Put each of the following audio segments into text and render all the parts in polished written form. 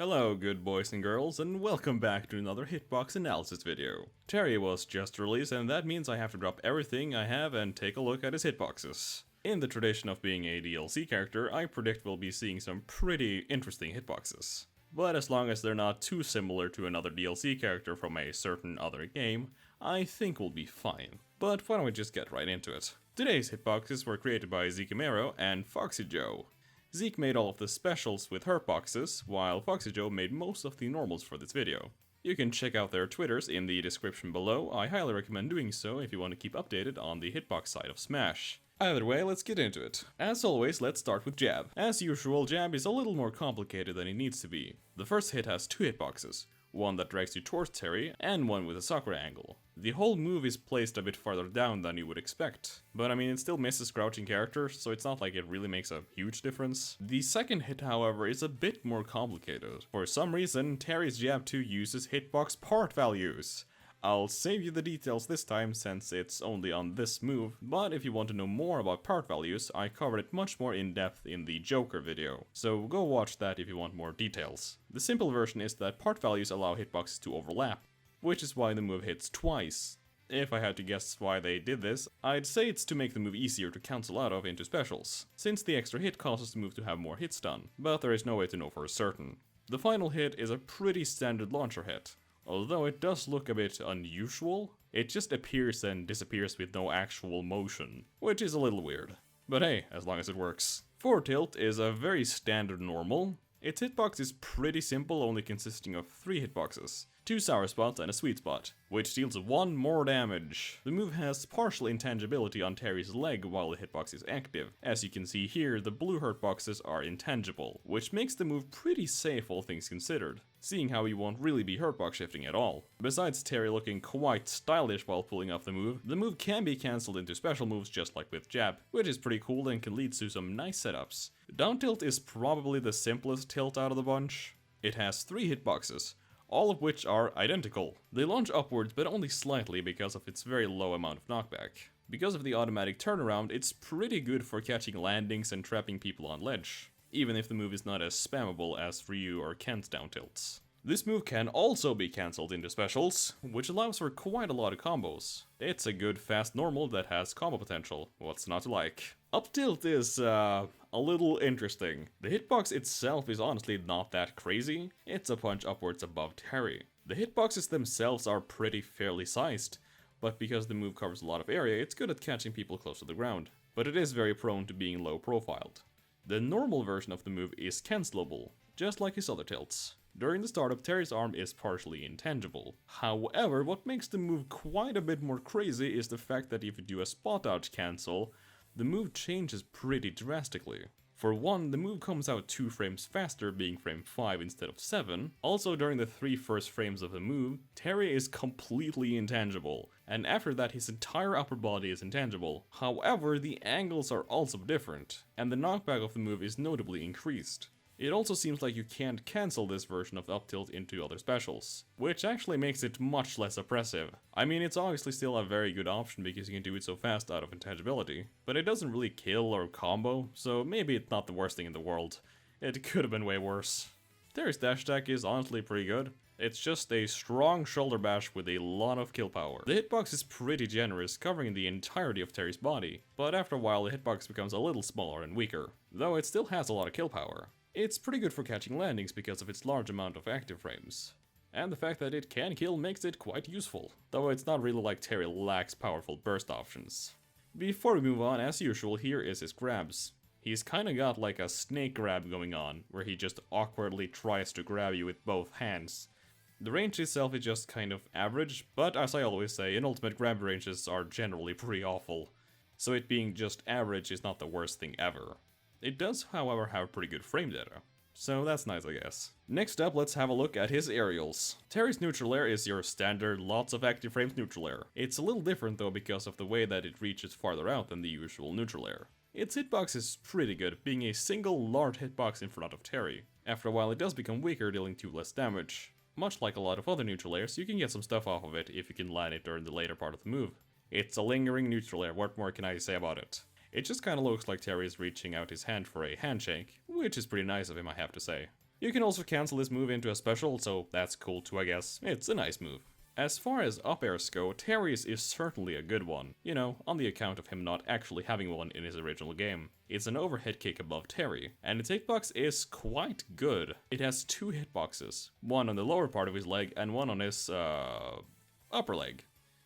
Hello good boys and girls, and welcome back to another Hitbox analysis video. Terry was just released, and that means I have to drop everything I have and take a look at his hitboxes. In the tradition of being a DLC character, I predict we'll be seeing some pretty interesting hitboxes. But as long as they're not too similar to another DLC character from a certain other game, I think we'll be fine. But why don't we just get right into it. Today's hitboxes were created by Zeke and Foxy Joe. Zeke made all of the specials with Hitboxes, while Foxy Joe made most of the normals for this video. You can check out their Twitters in the description below. I highly recommend doing so if you want to keep updated on the Hitbox side of Smash. Either way, let's get into it. As always, let's start with Jab. As usual, Jab is a little more complicated than it needs to be. The first hit has two hitboxes, one that drags you towards Terry, and one with a Sakura angle. The whole move is placed a bit farther down than you would expect, but I mean it still misses crouching characters, so it's not like it really makes a huge difference. The second hit, however, is a bit more complicated. For some reason, Terry's Jab 2 uses hitbox part values. I'll save you the details this time since it's only on this move, but if you want to know more about part values, I covered it much more in depth in the Joker video, so go watch that if you want more details. The simple version is that part values allow hitboxes to overlap, which is why the move hits twice. If I had to guess why they did this, I'd say it's to make the move easier to cancel out of into specials, since the extra hit causes the move to have more hits done, but there is no way to know for certain. The final hit is a pretty standard launcher hit. Although it does look a bit unusual, it just appears and disappears with no actual motion, which is a little weird. But hey, as long as it works. 4 tilt is a very standard normal. Its hitbox is pretty simple, only consisting of 3 hitboxes. 2 sour spots and a sweet spot, which deals 1 more damage. The move has partial intangibility on Terry's leg while the hitbox is active. As you can see here, the blue hitboxes are intangible, which makes the move pretty safe all things considered, seeing how he won't really be hitbox shifting at all. Besides Terry looking quite stylish while pulling off the move can be cancelled into special moves just like with Jab, which is pretty cool and can lead to some nice setups. Down tilt is probably the simplest tilt out of the bunch. It has 3 hitboxes, all of which are identical. They launch upwards but only slightly because of its very low amount of knockback. Because of the automatic turnaround, it's pretty good for catching landings and trapping people on ledge, even if the move is not as spammable as Ryu or Ken's down tilts. This move can also be cancelled into specials, which allows for quite a lot of combos. It's a good fast normal that has combo potential, what's not to like? Up tilt is a little interesting. The hitbox itself is honestly not that crazy, it's a punch upwards above Terry. The hitboxes themselves are pretty fairly sized, but because the move covers a lot of area, it's good at catching people close to the ground. But it is very prone to being low profiled. The normal version of the move is cancelable, just like his other tilts. During the startup, Terry's arm is partially intangible. However, what makes the move quite a bit more crazy is the fact that if you do a spot out cancel, the move changes pretty drastically. For one, the move comes out 2 frames faster, being frame 5 instead of 7. Also, during the 3 first frames of the move, Terry is completely intangible, and after that his entire upper body is intangible. However, the angles are also different, and the knockback of the move is notably increased. It also seems like you can't cancel this version of up tilt into other specials, which actually makes it much less oppressive. I mean, it's obviously still a very good option because you can do it so fast out of intangibility, but it doesn't really kill or combo, so maybe it's not the worst thing in the world. It could have been way worse. Terry's dash attack is honestly pretty good. It's just a strong shoulder bash with a lot of kill power. The hitbox is pretty generous, covering the entirety of Terry's body, but after a while the hitbox becomes a little smaller and weaker, though it still has a lot of kill power. It's pretty good for catching landings because of its large amount of active frames, and the fact that it can kill makes it quite useful, though it's not really like Terry lacks powerful burst options. Before we move on, as usual, here is his grabs. He's kinda got like a snake grab going on, where he just awkwardly tries to grab you with both hands. The range itself is just kind of average, but as I always say, in Ultimate grab ranges are generally pretty awful, so it being just average is not the worst thing ever. It does, however, have pretty good frame data, so that's nice, I guess. Next up, let's have a look at his aerials. Terry's neutral air is your standard lots of active frames neutral air. It's a little different though because of the way that it reaches farther out than the usual neutral air. Its hitbox is pretty good, being a single large hitbox in front of Terry. After a while it does become weaker, dealing 2 less damage. Much like a lot of other neutral airs, you can get some stuff off of it if you can land it during the later part of the move. It's a lingering neutral air, what more can I say about it? It just kinda looks like Terry is reaching out his hand for a handshake, which is pretty nice of him, I have to say. You can also cancel this move into a special, so that's cool too, I guess. It's a nice move. As far as up airs go, Terry's is certainly a good one, you know, on the account of him not actually having one in his original game. It's an overhead kick above Terry, and its hitbox is quite good. It has 2 hitboxes, one on the lower part of his leg and one on his, upper leg.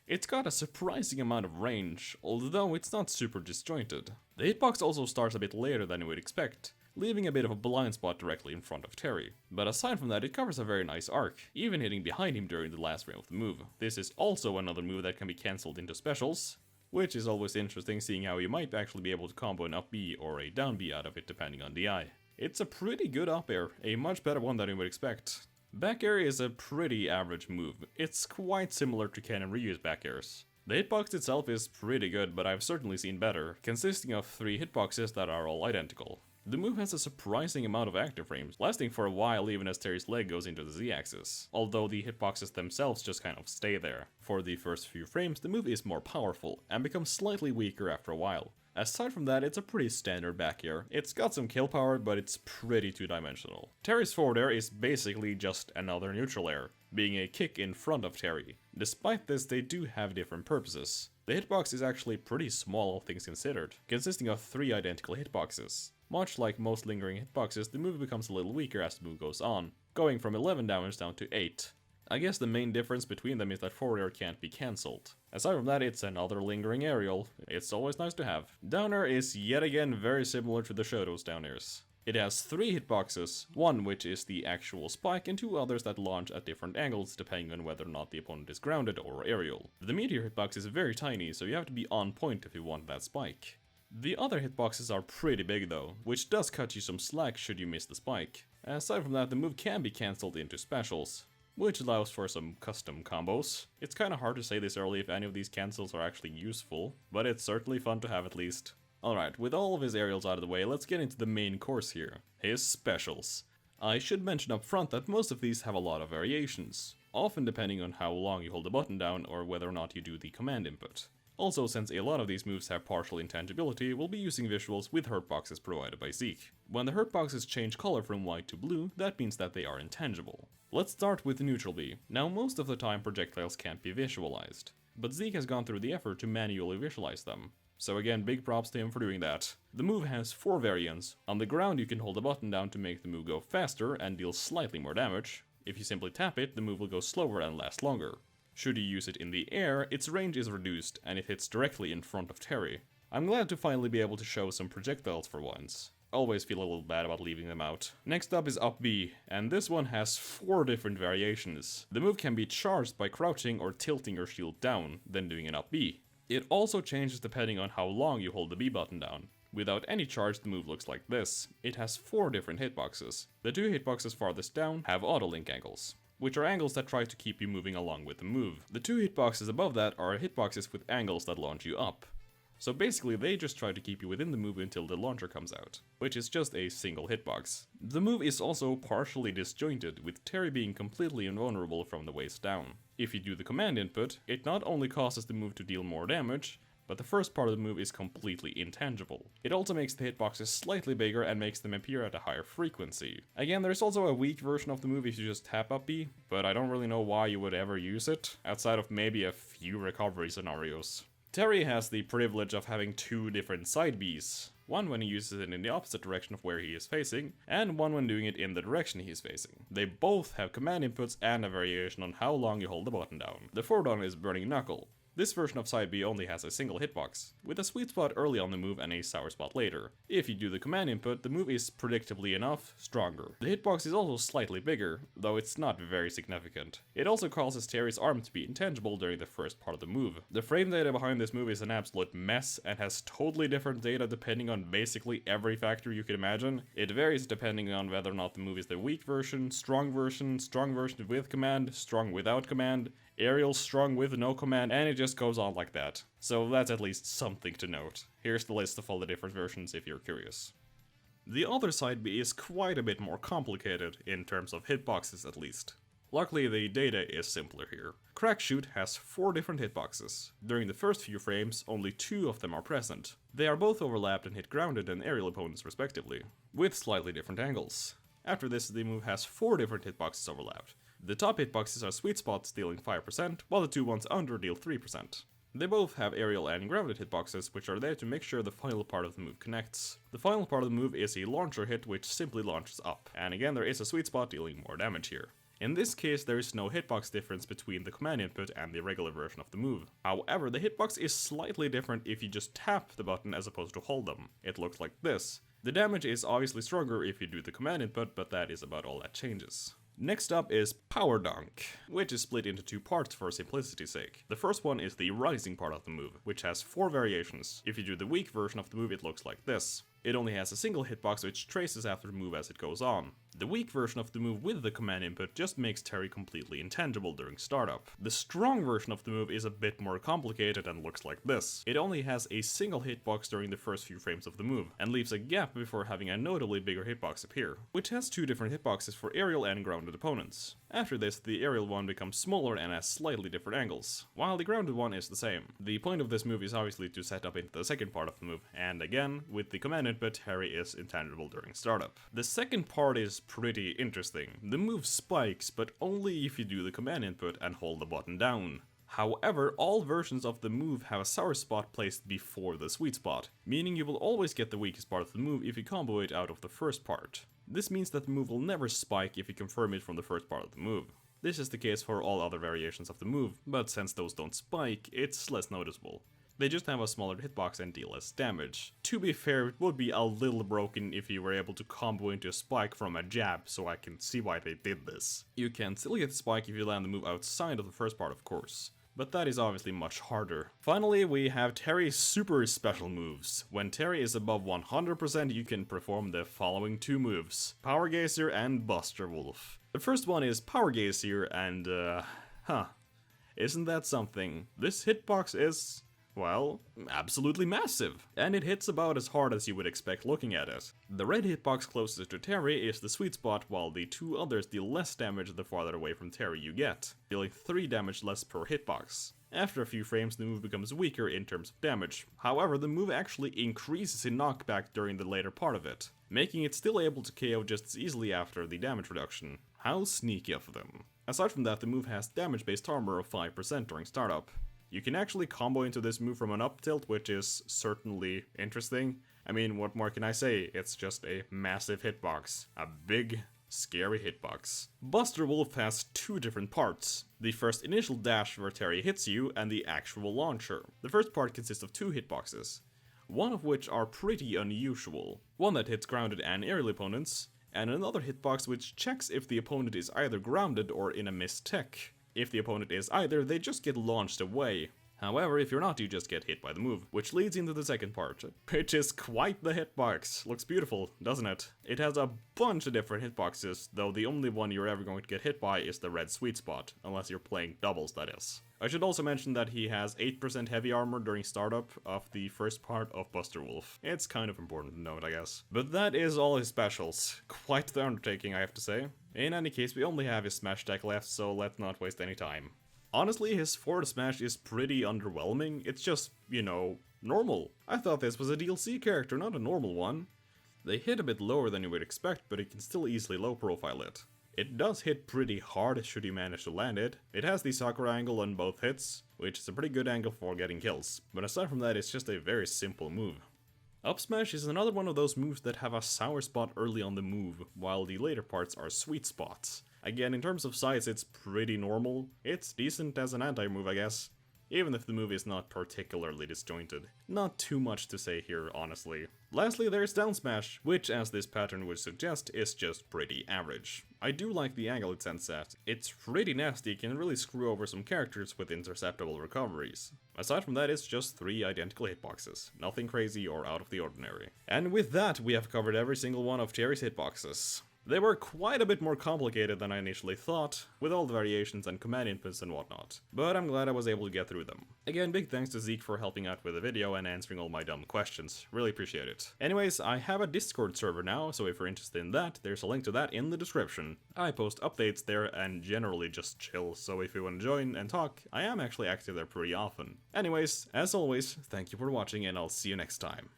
It's got a surprising amount of range, although it's not super disjointed. The hitbox also starts a bit later than you would expect, leaving a bit of a blind spot directly in front of Terry. But aside from that, it covers a very nice arc, even hitting behind him during the last frame of the move. This is also another move that can be cancelled into specials, which is always interesting, seeing how you might actually be able to combo an up B or a down B out of it depending on DI. It's a pretty good up air, a much better one than you would expect. Back air is a pretty average move. It's quite similar to Ken and Ryu's back airs. The hitbox itself is pretty good, but I've certainly seen better, consisting of 3 hitboxes that are all identical. The move has a surprising amount of active frames, lasting for a while even as Terry's leg goes into the Z-axis, although the hitboxes themselves just kind of stay there. For the first few frames, the move is more powerful, and becomes slightly weaker after a while. Aside from that, it's a pretty standard back air. It's got some kill power, but it's pretty two-dimensional. Terry's forward air is basically just another neutral air, being a kick in front of Terry. Despite this, they do have different purposes. The hitbox is actually pretty small, all things considered, consisting of 3 identical hitboxes. Much like most lingering hitboxes, the move becomes a little weaker as the move goes on, going from 11 damage down to 8. I guess the main difference between them is that forward air can't be cancelled. Aside from that, it's another lingering aerial. It's always nice to have. Down air is yet again very similar to the Shoto's down airs. It has 3 hitboxes, one which is the actual spike and 2 others that launch at different angles depending on whether or not the opponent is grounded or aerial. The meteor hitbox is very tiny, so you have to be on point if you want that spike. The other hitboxes are pretty big though, which does cut you some slack should you miss the spike. Aside from that, the move can be cancelled into specials, which allows for some custom combos. It's kinda hard to say this early if any of these cancels are actually useful, but it's certainly fun to have at least. Alright, with all of his aerials out of the way, let's get into the main course here, his specials. I should mention up front that most of these have a lot of variations, often depending on how long you hold the button down or whether or not you do the command input. Also, since a lot of these moves have partial intangibility, we'll be using visuals with hurtboxes provided by Zeke. When the hurtboxes change color from white to blue, that means that they are intangible. Let's start with neutral B. Now, most of the time projectiles can't be visualized, but Zeke has gone through the effort to manually visualize them. So again, big props to him for doing that. The move has 4 variants. On the ground you can hold the button down to make the move go faster and deal slightly more damage. If you simply tap it, the move will go slower and last longer. Should you use it in the air, its range is reduced and it hits directly in front of Terry. I'm glad to finally be able to show some projectiles for once. Always feel a little bad about leaving them out. Next up is up B, and this one has 4 different variations. The move can be charged by crouching or tilting your shield down, then doing an up B. It also changes depending on how long you hold the B button down. Without any charge, the move looks like this. It has 4 different hitboxes. The 2 hitboxes farthest down have auto-link angles, which are angles that try to keep you moving along with the move. The 2 hitboxes above that are hitboxes with angles that launch you up. So basically they just try to keep you within the move until the launcher comes out, which is just a single hitbox. The move is also partially disjointed, with Terry being completely invulnerable from the waist down. If you do the command input, it not only causes the move to deal more damage, but the first part of the move is completely intangible. It also makes the hitboxes slightly bigger and makes them appear at a higher frequency. Again, there's also a weak version of the move if you just tap up B, but I don't really know why you would ever use it, outside of maybe a few recovery scenarios. Terry has the privilege of having 2 different side Bs. One when he uses it in the opposite direction of where he is facing, and one when doing it in the direction he is facing. They both have command inputs and a variation on how long you hold the button down. The forward on is Burning Knuckle. This version of side B only has a single hitbox, with a sweet spot early on the move and a sour spot later. If you do the command input, the move is predictably enough stronger. The hitbox is also slightly bigger, though it's not very significant. It also causes Terry's arm to be intangible during the first part of the move. The frame data behind this move is an absolute mess and has totally different data depending on basically every factor you can imagine. It varies depending on whether or not the move is the weak version, strong version with command, strong without command, aerial strong with no command, and it just goes on like that. So that's at least something to note. Here's the list of all the different versions if you're curious. The other side B is quite a bit more complicated, in terms of hitboxes at least. Luckily the data is simpler here. Crack Shoot has 4 different hitboxes. During the first few frames, only 2 of them are present. They are both overlapped and hit grounded and aerial opponents respectively, with slightly different angles. After this, the move has 4 different hitboxes overlapped. The top hitboxes are sweet spots dealing 5%, while the 2 ones under deal 3%. They both have aerial and grounded hitboxes, which are there to make sure the final part of the move connects. The final part of the move is a launcher hit, which simply launches up, and again there is a sweet spot dealing more damage here. In this case, there is no hitbox difference between the command input and the regular version of the move. However, the hitbox is slightly different if you just tap the button as opposed to hold them. It looks like this. The damage is obviously stronger if you do the command input, but that is about all that changes. Next up is Power Dunk, which is split into 2 parts for simplicity's sake. The first one is the rising part of the move, which has 4 variations. If you do the weak version of the move, it looks like this. It only has a single hitbox which traces after the move as it goes on. The weak version of the move with the command input just makes Terry completely intangible during startup. The strong version of the move is a bit more complicated and looks like this. It only has a single hitbox during the first few frames of the move, and leaves a gap before having a notably bigger hitbox appear, which has 2 different hitboxes for aerial and grounded opponents. After this, the aerial one becomes smaller and has slightly different angles, while the grounded one is the same. The point of this move is obviously to set up into the second part of the move, and again, with the command input, Terry is intangible during startup. The second part is pretty interesting. The move spikes, but only if you do the command input and hold the button down. However, all versions of the move have a sour spot placed before the sweet spot, meaning you will always get the weakest part of the move if you combo it out of the first part. This means that the move will never spike if you confirm it from the first part of the move. This is the case for all other variations of the move, but since those don't spike, it's less noticeable. They just have a smaller hitbox and deal less damage. To be fair, it would be a little broken if you were able to combo into a spike from a jab, so I can see why they did this. You can still get the spike if you land the move outside of the first part, of course, but that is obviously much harder. Finally, we have Terry's super special moves. When Terry is above 100%, you can perform the following 2 moves: Power Gazer and Buster Wolf. The first one is Power Gazer, and isn't that something? This hitbox is, well, absolutely massive, and it hits about as hard as you would expect looking at it. The red hitbox closest to Terry is the sweet spot, while the 2 others deal less damage the farther away from Terry you get, dealing 3 damage less per hitbox. After a few frames, the move becomes weaker in terms of damage. However, the move actually increases in knockback during the later part of it, making it still able to KO just as easily after the damage reduction. How sneaky of them. Aside from that, the move has damage-based armor of 5% during startup. You can actually combo into this move from an up tilt, which is certainly interesting. I mean, what more can I say? It's just a massive hitbox. A big, scary hitbox. Buster Wolf has 2 different parts. The first initial dash where Terry hits you, and the actual launcher. The first part consists of 2 hitboxes, one of which are pretty unusual. One that hits grounded and aerial opponents, and another hitbox which checks if the opponent is either grounded or in a missed tech. If the opponent is either, they just get launched away. However, if you're not, you just get hit by the move, which leads into the second part, which is quite the hitbox. Looks beautiful, doesn't it? It has a bunch of different hitboxes, though the only one you're ever going to get hit by is the red sweet spot, unless you're playing doubles, that is. I should also mention that he has 8% heavy armor during startup of the first part of Buster Wolf. It's kind of important to note, I guess. But that is all his specials. Quite the undertaking, I have to say. In any case, we only have his smash deck left, so let's not waste any time. Honestly, his forward smash is pretty underwhelming. It's just, you know, normal. I thought this was a DLC character, not a normal one. They hit a bit lower than you would expect, but it can still easily low profile it. It does hit pretty hard should you manage to land it. It has the Sakura angle on both hits, which is a pretty good angle for getting kills. But aside from that, it's just a very simple move. Up smash is another one of those moves that have a sour spot early on the move, while the later parts are sweet spots. Again, in terms of size, it's pretty normal. It's decent as an anti-move, I guess. Even if the move is not particularly disjointed. Not too much to say here, honestly. Lastly, there's down smash, which, as this pattern would suggest, is just pretty average. I do like the angle it sends at. It's pretty nasty, can really screw over some characters with interceptable recoveries. Aside from that, it's just 3 identical hitboxes. Nothing crazy or out of the ordinary. And with that, we have covered every single one of Terry's hitboxes. They were quite a bit more complicated than I initially thought, with all the variations and command inputs and whatnot, but I'm glad I was able to get through them. Again, big thanks to Zeke for helping out with the video and answering all my dumb questions, really appreciate it. Anyways, I have a Discord server now, so if you're interested in that, there's a link to that in the description. I post updates there and generally just chill, so if you want to join and talk, I am actually active there pretty often. Anyways, as always, thank you for watching and I'll see you next time.